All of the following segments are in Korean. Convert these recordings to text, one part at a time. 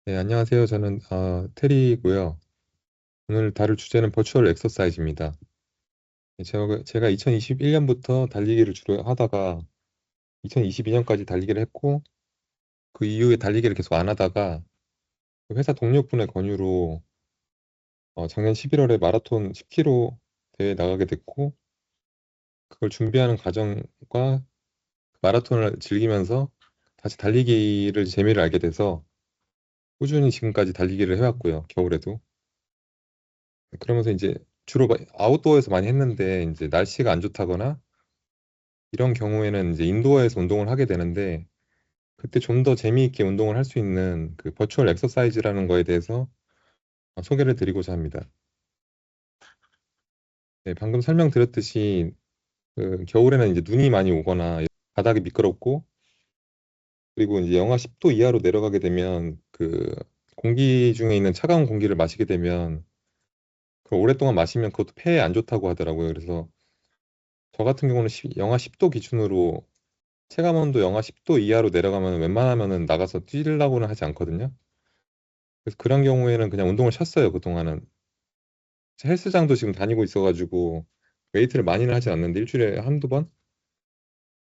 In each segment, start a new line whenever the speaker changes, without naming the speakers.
네, 안녕하세요. 저는 테리고요. 오늘 다룰 주제는 버추얼 엑서사이즈입니다. 제가 2021년부터 달리기를 주로 하다가 2022년까지 달리기를 했고 그 이후에 달리기를 계속 안 하다가 그 회사 동료분의 권유로 작년 11월에 마라톤 10km 대회 나가게 됐고 그걸 준비하는 과정과 마라톤을 즐기면서 다시 달리기를 재미를 알게 돼서 꾸준히 지금까지 달리기를 해왔고요. 겨울에도. 그러면서 이제 주로 아웃도어에서 많이 했는데 이제 날씨가 안 좋다거나 이런 경우에는 이제 인도어에서 운동을 하게 되는데 그때 좀 더 재미있게 운동을 할 수 있는 그 버추얼 엑서사이즈라는 거에 대해서 소개를 드리고자 합니다. 네, 방금 설명드렸듯이 그 겨울에는 이제 눈이 많이 오거나 바닥이 미끄럽고 그리고 이제 영하 10도 이하로 내려가게 되면 그 공기 중에 있는 차가운 공기를 마시게 되면 그 오랫동안 마시면 그것도 폐에 안 좋다고 하더라고요. 그래서 저 같은 경우는 영하 10도 기준으로 체감온도 영하 10도 이하로 내려가면 웬만하면은 나가서 뛰려고는 하지 않거든요. 그래서 그런 경우에는 그냥 운동을 쉬었어요, 그동안은. 헬스장도 지금 다니고 있어가지고 웨이트를 많이는 하지 않는데 일주일에 한두 번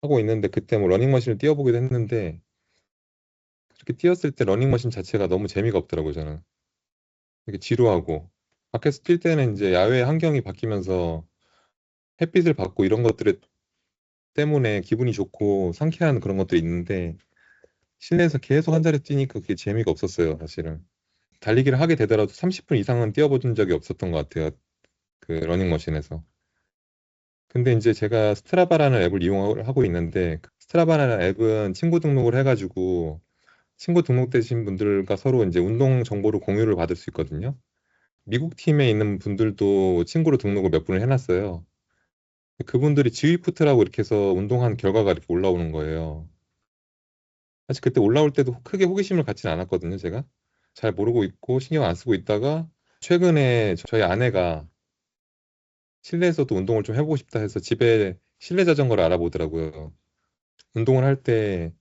하고 있는데 그때 뭐 러닝머신을 뛰어보기도 했는데 그렇게 뛰었을 때 러닝머신 자체가 너무 재미가 없더라고요, 저는. 이렇게 지루하고. 밖에서 뛸 때는 이제 야외 환경이 바뀌면서 햇빛을 받고 이런 것들 때문에 기분이 좋고 상쾌한 그런 것들이 있는데 실내에서 계속 한 자리 뛰니까 그게 재미가 없었어요, 사실은. 달리기를 하게 되더라도 30분 이상은 뛰어본 적이 없었던 것 같아요. 그 러닝머신에서. 근데 이제 제가 스트라바라는 앱을 이용하고 있는데 그 스트라바라는 앱은 친구 등록을 해가지고 친구 등록되신 분들과 서로 이제 운동 정보를 공유를 받을 수 있거든요. 미국 팀에 있는 분들도 친구로 등록을 몇 분을 해놨어요. 그분들이 지위프트라고 이렇게 해서 운동한 결과가 이렇게 올라오는 거예요. 사실 그때 올라올 때도 크게 호기심을 갖지는 않았거든요, 제가. 잘 모르고 있고 신경 안 쓰고 있다가 최근에 저희 아내가 실내에서도 운동을 좀 해보고 싶다 해서 집에 실내 자전거를 알아보더라고요. 운동을 할 때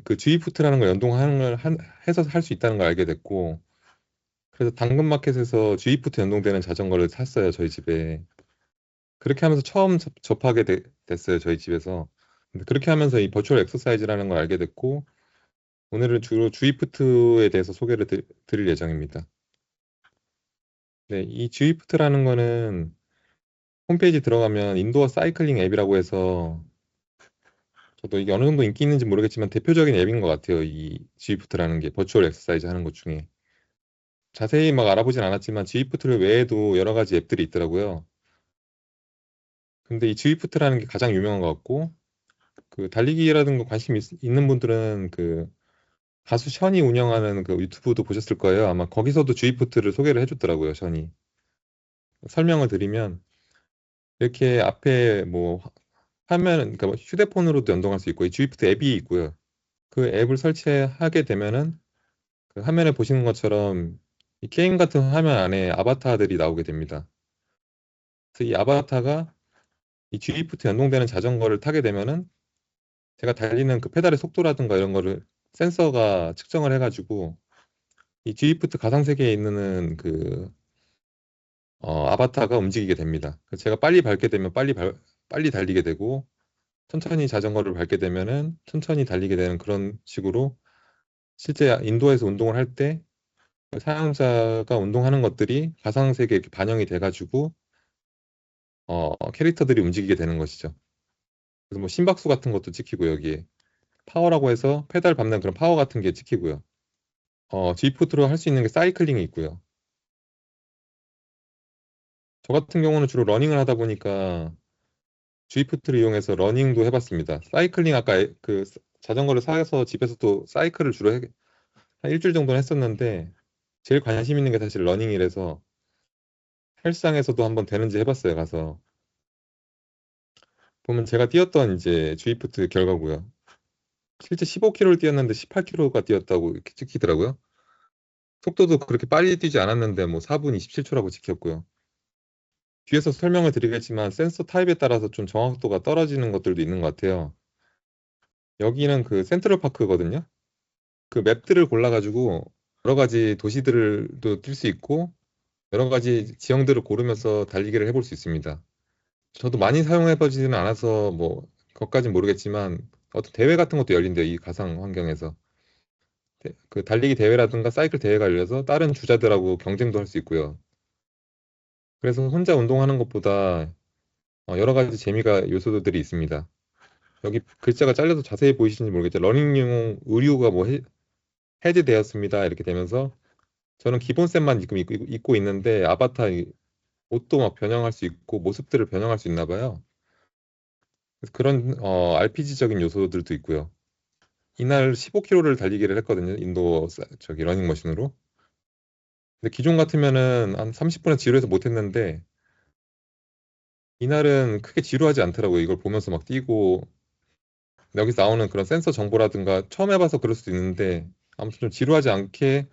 그 G푸트라는 걸 연동하는 걸 해서 할 수 있다는 걸 알게 됐고 그래서 당근마켓에서 G푸트 연동되는 자전거를 샀어요, 저희 집에. 그렇게 하면서 처음 접하게 됐어요, 저희 집에서. 근데 그렇게 하면서 이 버추얼 엑서사이즈라는 걸 알게 됐고 오늘은 주로 G푸트에 대해서 소개를 드릴 예정입니다. 네, 이 G푸트라는 거는 홈페이지 들어가면 인도어 사이클링 앱이라고 해서 저도 이게 어느 정도 인기 있는지 모르겠지만 대표적인 앱인 것 같아요. 이 G푸트라는 게 버추얼 엑서사이즈 하는 것 중에. 자세히 막 알아보진 않았지만 G푸트 외에도 여러 가지 앱들이 있더라고요. 근데 이 G푸트라는 게 가장 유명한 것 같고 그 달리기라든 거 관심 있는 분들은 그 가수 션이 운영하는 그 유튜브도 보셨을 거예요. 아마 거기서도 G푸트를 소개를 해줬더라고요, 션이. 설명을 드리면 이렇게 앞에 뭐 화면, 그러니까 뭐 휴대폰으로도 연동할 수 있고 이 G푸트 앱이 있고요. 그 앱을 설치하게 되면은 그 화면에 보시는 것처럼 이 게임 같은 화면 안에 아바타들이 나오게 됩니다. 그래서 이 아바타가 이 G푸트 연동되는 자전거를 타게 되면은 제가 달리는 그 페달의 속도라든가 이런 거를 센서가 측정을 해가지고 이 G푸트 가상세계에 있는 그 아바타가 움직이게 됩니다. 그래서 제가 빨리 밟게 되면 빨리 달리게 되고 천천히 자전거를 밟게 되면은 천천히 달리게 되는 그런 식으로 실제 인도에서 운동을 할 때 사용자가 운동하는 것들이 가상세계에 이렇게 반영이 돼가지고 캐릭터들이 움직이게 되는 것이죠. 그래서 뭐 심박수 같은 것도 찍히고 여기에 파워라고 해서 페달 밟는 그런 파워 같은 게 찍히고요. G푸트로 할 수 있는 게 사이클링이 있고요. 저 같은 경우는 주로 러닝을 하다 보니까 G푸트를 이용해서 러닝도 해봤습니다. 사이클링 아까 그 자전거를 사서 집에서도 사이클을 주로 한 일주일 정도는 했었는데 제일 관심 있는 게 사실 러닝이라서 헬스장에서도 한번 되는지 해봤어요. 가서 보면 제가 뛰었던 이제 G푸트 결과고요. 실제 15km를 뛰었는데 18km가 뛰었다고 이렇게 찍히더라고요. 속도도 그렇게 빨리 뛰지 않았는데 뭐 4분 27초라고 찍혔고요. 뒤에서 설명을 드리겠지만 센서 타입에 따라서 좀 정확도가 떨어지는 것들도 있는 것 같아요. 여기는 그 센트럴파크거든요. 그 맵들을 골라가지고 여러 가지 도시들도 뛸 수 있고 여러 가지 지형들을 고르면서 달리기를 해볼 수 있습니다. 저도 많이 사용해보지는 않아서 뭐 그것까진 모르겠지만 어떤 대회 같은 것도 열린대요. 이 가상 환경에서. 그 달리기 대회라든가 사이클 대회가 열려서 다른 주자들하고 경쟁도 할 수 있고요. 그래서 혼자 운동하는 것보다 여러 가지 재미가 요소들이 있습니다. 여기 글자가 잘려서 자세히 보이시는지 모르겠죠. 러닝용 의류가 뭐 해제되었습니다. 이렇게 되면서 저는 기본 셋만 지금 입고 있는데 아바타 옷도 막 변형할 수 있고 모습들을 변형할 수 있나 봐요. 그래서 그런 RPG적인 요소들도 있고요. 이날 15km를 달리기를 했거든요. 인도 저기 러닝머신으로. 근데 기존 같으면은 한 30분에 지루해서 못 했는데 이날은 크게 지루하지 않더라고요. 이걸 보면서 막 뛰고 여기서 나오는 그런 센서 정보라든가 처음 해봐서 그럴 수도 있는데 아무튼 좀 지루하지 않게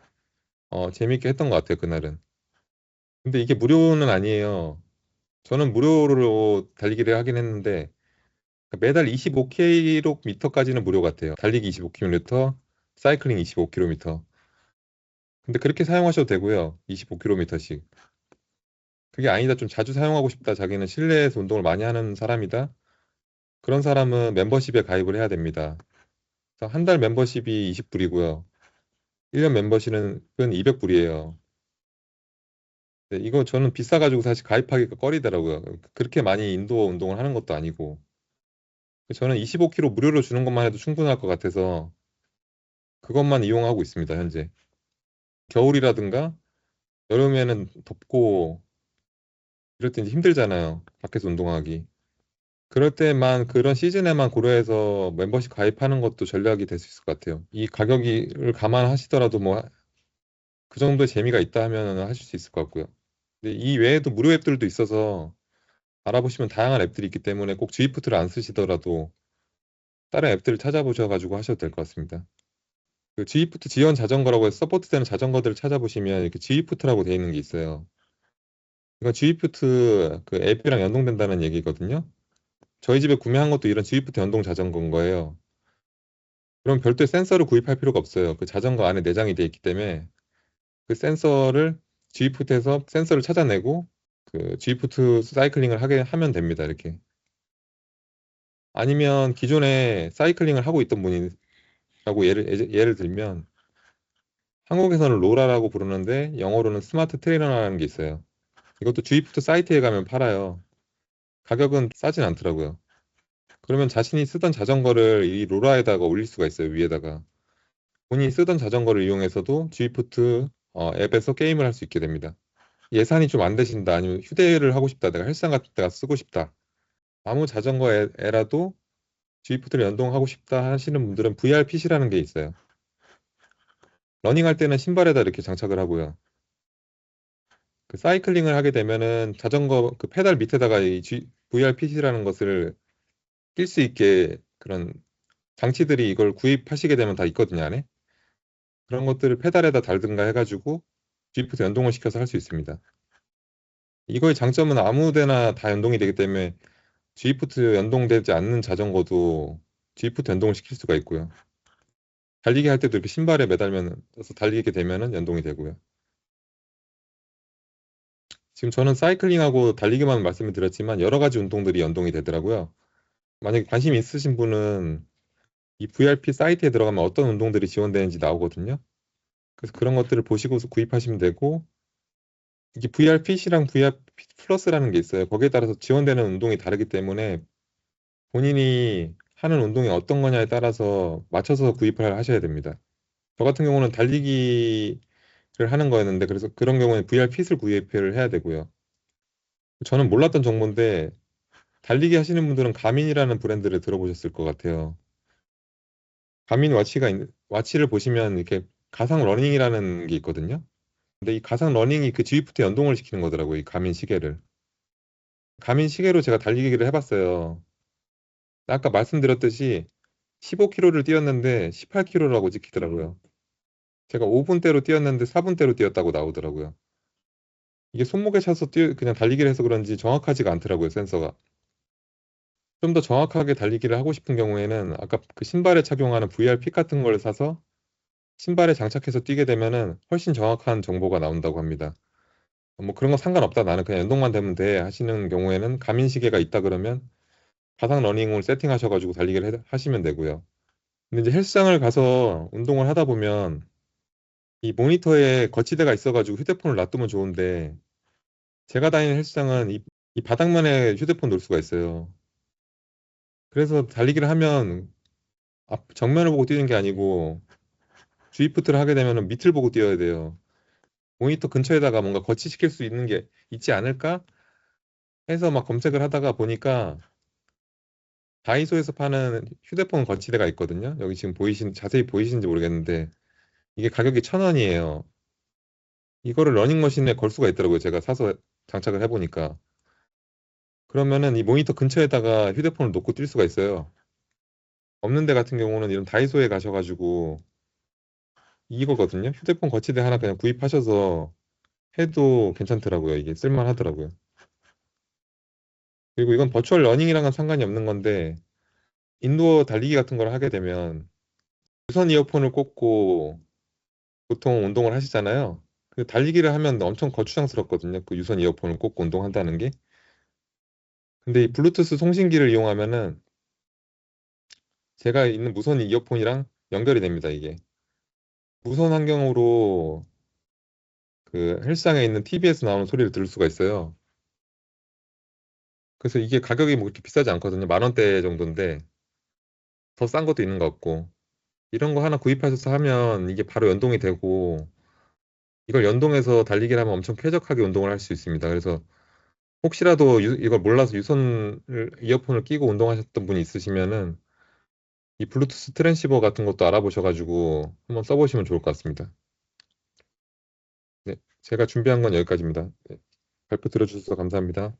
재밌게 했던 것 같아요. 그날은. 근데 이게 무료는 아니에요. 저는 무료로 달리기를 하긴 했는데 매달 25km까지는 무료 같아요. 달리기 25km, 사이클링 25km. 근데 그렇게 사용하셔도 되고요. 25km씩. 그게 아니다. 좀 자주 사용하고 싶다. 자기는 실내에서 운동을 많이 하는 사람이다. 그런 사람은 멤버십에 가입을 해야 됩니다. 한 달 멤버십이 20불이고요. 1년 멤버십은 200불이에요. 이거 저는 비싸가지고 사실 가입하기가 꺼리더라고요. 그렇게 많이 인도 운동을 하는 것도 아니고. 저는 25km 무료로 주는 것만 해도 충분할 것 같아서 그것만 이용하고 있습니다, 현재. 겨울이라든가 여름에는 덥고 이럴 때 이제 힘들잖아요. 밖에서 운동하기. 그럴 때만 그런 시즌에만 고려해서 멤버십 가입하는 것도 전략이 될 수 있을 것 같아요. 이 가격을 감안하시더라도 뭐 그 정도의 재미가 있다 하면 하실 수 있을 것 같고요. 근데 이 외에도 무료 앱들도 있어서 알아보시면 다양한 앱들이 있기 때문에 꼭 지프트를 안 쓰시더라도 다른 앱들을 찾아보셔가지고 하셔도 될 것 같습니다. 그 지프트 지원 자전거라고 해서 서포트되는 자전거들을 찾아보시면 이렇게 지프트라고 되어 있는 게 있어요. 이건 지프트 그 앱이랑 연동된다는 얘기거든요. 저희 집에 구매한 것도 이런 지프트 연동 자전거인 거예요. 그럼 별도의 센서를 구입할 필요가 없어요. 그 자전거 안에 내장이 되어 있기 때문에 그 센서를 G푸트에서 센서를 찾아내고 그 G푸트 사이클링을 하게 하면 됩니다. 이렇게. 아니면 기존에 사이클링을 하고 있던 분이라고 예를 들면 한국에서는 로라라고 부르는데 영어로는 스마트 트레이너라는 게 있어요. 이것도 G푸트 사이트에 가면 팔아요. 가격은 싸진 않더라고요. 그러면 자신이 쓰던 자전거를 이 로라에다가 올릴 수가 있어요. 위에다가. 본인이 쓰던 자전거를 이용해서도 G푸트 앱에서 게임을 할 수 있게 됩니다. 예산이 좀 안 되신다, 아니면 휴대를 하고 싶다, 내가 헬스장 같은 데가 쓰고 싶다, 아무 자전거 에라도 G푸트를 연동하고 싶다 하시는 분들은 VRPC라는 게 있어요. 러닝할 때는 신발에다 이렇게 장착을 하고요. 그 사이클링을 하게 되면은 자전거 그 페달 밑에다가 이 VRPC라는 것을 낄 수 있게 그런 장치들이 이걸 구입하시게 되면 다 있거든요, 안에. 그런 것들을 페달에다 달든가 해가지고 G푸트 연동을 시켜서 할 수 있습니다. 이거의 장점은 아무 데나 다 연동이 되기 때문에 G푸트 연동되지 않는 자전거도 G푸트 연동을 시킬 수가 있고요. 달리기 할 때도 이렇게 신발에 매달면 서 달리게 되면은 연동이 되고요. 지금 저는 사이클링하고 달리기만 말씀을 드렸지만 여러 가지 운동들이 연동이 되더라고요. 만약에 관심 있으신 분은 이 VRP 사이트에 들어가면 어떤 운동들이 지원되는지 나오거든요. 그래서 그런 것들을 보시고서 구입하시면 되고, 이게 VRPC랑 VRP 플러스라는 게 있어요. 거기에 따라서 지원되는 운동이 다르기 때문에 본인이 하는 운동이 어떤 거냐에 따라서 맞춰서 구입을 하셔야 됩니다. 저 같은 경우는 달리기를 하는 거였는데 그래서 그런 경우에 VR핏을 구입을 해야 되고요. 저는 몰랐던 정보인데 달리기 하시는 분들은 가민이라는 브랜드를 들어보셨을 것 같아요. 가민 와치를 보시면 이렇게 가상 러닝이라는 게 있거든요. 근데 이 가상 러닝이 그 지휘프트 연동을 시키는 거더라고요. 이 가민 시계를. 가민 시계로 제가 달리기를 해봤어요. 아까 말씀드렸듯이 15km를 뛰었는데 18km라고 찍히더라고요. 제가 5분대로 뛰었는데 4분대로 뛰었다고 나오더라고요. 이게 손목에 차서 그냥 달리기를 해서 그런지 정확하지가 않더라고요, 센서가. 좀 더 정확하게 달리기를 하고 싶은 경우에는 아까 그 신발에 착용하는 VR 핏 같은 걸 사서 신발에 장착해서 뛰게 되면은 훨씬 정확한 정보가 나온다고 합니다. 뭐 그런 거 상관없다. 나는 그냥 운동만 되면 돼. 하시는 경우에는 가민 시계가 있다 그러면 가상 러닝을 세팅하셔가지고 달리기를 하시면 되고요. 근데 이제 헬스장을 가서 운동을 하다 보면 이 모니터에 거치대가 있어가지고 휴대폰을 놔두면 좋은데 제가 다니는 헬스장은 이 바닥면에 휴대폰 놓을 수가 있어요. 그래서 달리기를 하면 정면을 보고 뛰는 게 아니고 주입프트를 하게 되면 밑을 보고 뛰어야 돼요. 모니터 근처에다가 뭔가 거치시킬 수 있는 게 있지 않을까 해서 막 검색을 하다가 보니까 다이소에서 파는 휴대폰 거치대가 있거든요. 여기 지금 자세히 보이시는지 모르겠는데 이게 가격이 1,000원이에요. 이거를 러닝머신에 걸 수가 있더라고요. 제가 사서 장착을 해보니까. 그러면은 이 모니터 근처에다가 휴대폰을 놓고 뛸 수가 있어요. 없는 데 같은 경우는 이런 다이소에 가셔가지고 이거거든요. 휴대폰 거치대 하나 그냥 구입하셔서 해도 괜찮더라고요. 이게 쓸만하더라고요. 그리고 이건 버추얼 러닝이랑은 상관이 없는 건데 인도어 달리기 같은 걸 하게 되면 무선 이어폰을 꽂고 보통 운동을 하시잖아요. 그 달리기를 하면 엄청 거추장스럽거든요. 그 유선 이어폰을 꽂고 운동한다는 게. 근데 이 블루투스 송신기를 이용하면은 제가 있는 무선 이어폰이랑 연결이 됩니다, 이게. 무선 환경으로 그 헬스장에 있는 TV에서 나오는 소리를 들을 수가 있어요. 그래서 이게 가격이 뭐 그렇게 비싸지 않거든요. 10,000원대 정도인데 더 싼 것도 있는 것 같고. 이런 거 하나 구입하셔서 하면 이게 바로 연동이 되고 이걸 연동해서 달리기를 하면 엄청 쾌적하게 운동을 할 수 있습니다. 그래서 혹시라도 이걸 몰라서 이어폰을 끼고 운동하셨던 분이 있으시면은 이 블루투스 트랜시버 같은 것도 알아보셔가지고 한번 써보시면 좋을 것 같습니다. 네, 제가 준비한 건 여기까지입니다. 네, 발표 들어주셔서 감사합니다.